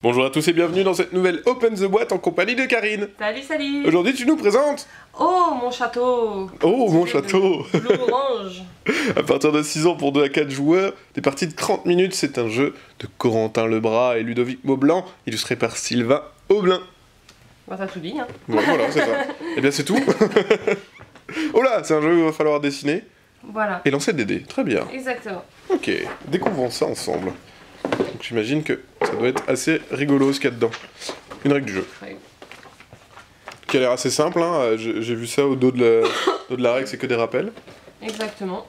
Bonjour à tous et bienvenue dans cette nouvelle Open the Boîte en compagnie de Karine. Salut, salut. Aujourd'hui tu nous présentes... Oh, mon château. Oh, mon château. Bleu orange. À partir de 6 ans pour 2 à 4 joueurs, des parties de 30 minutes, c'est un jeu de Corentin Lebras et Ludovic Maublanc, illustré par Sylvain Aublin. Bah, t'as tout dit, hein. Ouais, voilà, c'est ça. Et bien c'est tout. Oh là, c'est un jeu où il va falloir dessiner Voilà. et lancer des dés. Très bien. Exactement. Ok, découvrons ça ensemble. Donc j'imagine que ça doit être assez rigolo ce qu'il y a dedans. Une règle du jeu. Ouais. Qui a l'air assez simple, hein. J'ai vu ça au dos de la règle, c'est que des rappels. Exactement.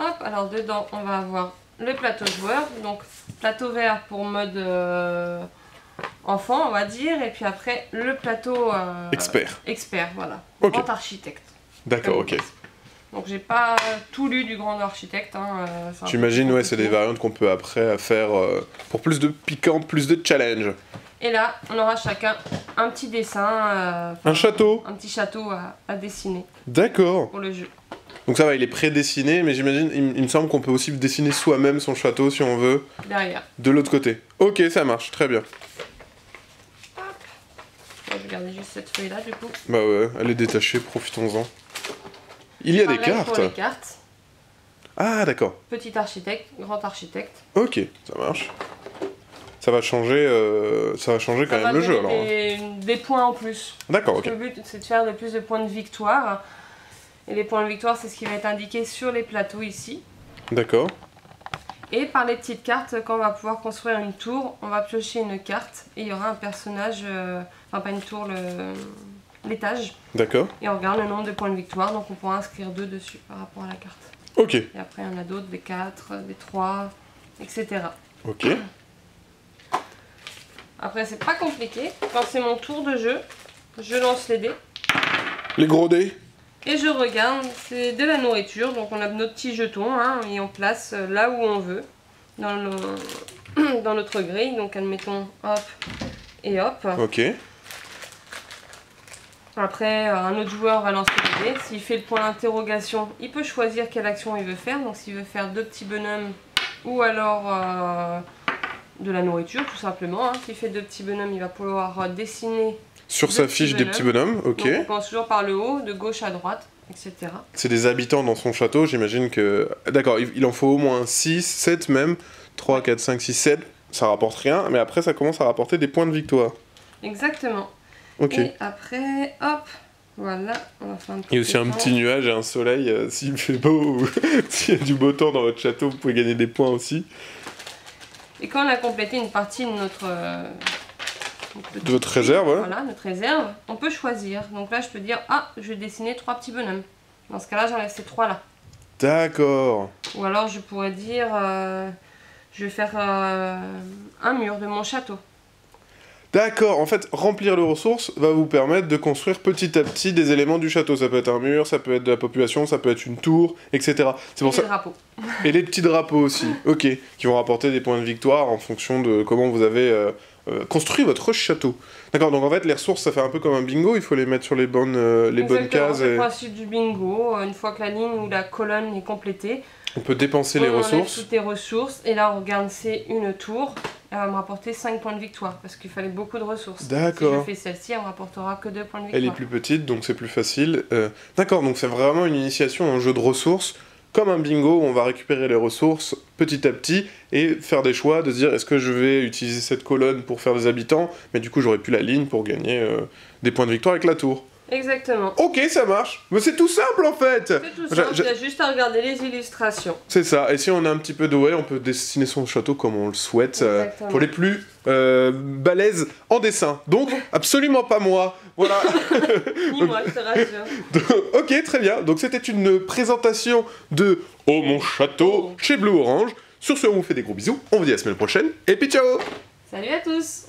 Hop, alors dedans, on va avoir le plateau joueur. Donc, plateau vert pour mode enfant, on va dire. Et puis après, le plateau... Expert. Expert, voilà. Ok. Grand architecte. D'accord, ok. Donc, j'ai pas tout lu du grand architecte. Hein, J'imagine, ouais, c'est des variantes qu'on peut après faire pour plus de piquant, plus de challenge. Et là, on aura chacun un petit dessin. Un château. Un petit château à dessiner D'accord. pour le jeu. Donc ça va, il est prédessiné, mais j'imagine, il me semble qu'on peut aussi dessiner soi-même son château si on veut. Derrière. De l'autre côté. Ok, ça marche, très bien. Hop. Je vais garder juste cette feuille là du coup. Bah ouais, elle est détachée, profitons-en. Il y a des Pareil cartes. pour les cartes. Ah, d'accord. Petit architecte, grand architecte. Ok, ça marche. Ça va changer quand même le jeu alors. Des points en plus. D'accord, ok. Le but c'est de faire le plus de points de victoire. Et les points de victoire c'est ce qui va être indiqué sur les plateaux ici. D'accord. Et par les petites cartes, quand on va pouvoir construire une tour, on va piocher une carte et il y aura un personnage, enfin pas une tour, l'étage. D'accord. Et on regarde le nombre de points de victoire, donc on pourra inscrire 2 dessus par rapport à la carte. Ok. Et après il y en a d'autres, des 4, des 3, etc. Ok. Après c'est pas compliqué, quand c'est mon tour de jeu, je lance les dés. Les gros dés. Et je regarde, c'est de la nourriture, donc on a nos petits jetons, hein, et on place là où on veut, dans notre grille, donc admettons hop et hop. Ok. Après, un autre joueur va lancer les dés, s'il fait le point d'interrogation, il peut choisir quelle action il veut faire, donc s'il veut faire 2 petits bonhommes, ou alors de la nourriture tout simplement, hein. S'il fait 2 petits bonhommes, il va pouvoir dessiner Sur sa fiche des petits bonhommes, ok. Donc on commence toujours par le haut, de gauche à droite, etc. C'est des habitants dans son château, j'imagine que... D'accord, il en faut au moins 6, 7 même. 3, 4, 5, 6, 7. Ça rapporte rien, mais après ça commence à rapporter des points de victoire. Exactement. Ok. Et après, hop, voilà, on va faire un petit Il y a aussi un écran. petit nuage et un soleil, s'il fait beau ou s'il y a du beau temps dans votre château, vous pouvez gagner des points aussi. Et quand on a complété une partie de notre... De votre réserve, ouais. Voilà, notre réserve, on peut choisir. Donc là, je peux dire, ah, je vais dessiner 3 petits bonhommes. Dans ce cas-là, j'enlève ces 3 là. D'accord. Ou alors, je pourrais dire, je vais faire un mur de mon château. D'accord, en fait, remplir les ressources va vous permettre de construire petit à petit des éléments du château. Ça peut être un mur, ça peut être de la population, ça peut être une tour, etc. C'est pour Et ça... les drapeaux. Et les petits drapeaux aussi, ok, qui vont rapporter des points de victoire en fonction de comment vous avez construit votre château. D'accord, donc en fait, les ressources, ça fait un peu comme un bingo, il faut les mettre sur les bonnes cases. C'est le principe du bingo. Une fois que la ligne ou la colonne est complétée, On peut dépenser les on enlève ressources. toutes les ressources. Et là, on regarde, c'est une tour. Elle va me rapporter 5 points de victoire, parce qu'il fallait beaucoup de ressources. D'accord. Si je fais celle-ci, elle me rapportera que 2 points de victoire. Elle est plus petite, donc c'est plus facile. D'accord, donc c'est vraiment une initiation en jeu de ressources, comme un bingo où on va récupérer les ressources petit à petit et faire des choix, de se dire est-ce que je vais utiliser cette colonne pour faire des habitants, mais du coup j'aurais plus la ligne pour gagner des points de victoire avec la tour. Exactement. Ok, ça marche. Mais c'est tout simple en fait. C'est tout simple, il y a juste à regarder les illustrations. C'est ça, et si on a un petit peu de on peut dessiner son château comme on le souhaite, Exactement. pour les plus balèzes en dessin. Donc, absolument pas moi. Voilà. Ni moi, je te rassure. Ok, très bien. Donc c'était une présentation de Oh mon château chez Bleu Orange. Sur ce, on vous fait des gros bisous. On vous dit à la semaine prochaine. Et puis ciao. Salut à tous!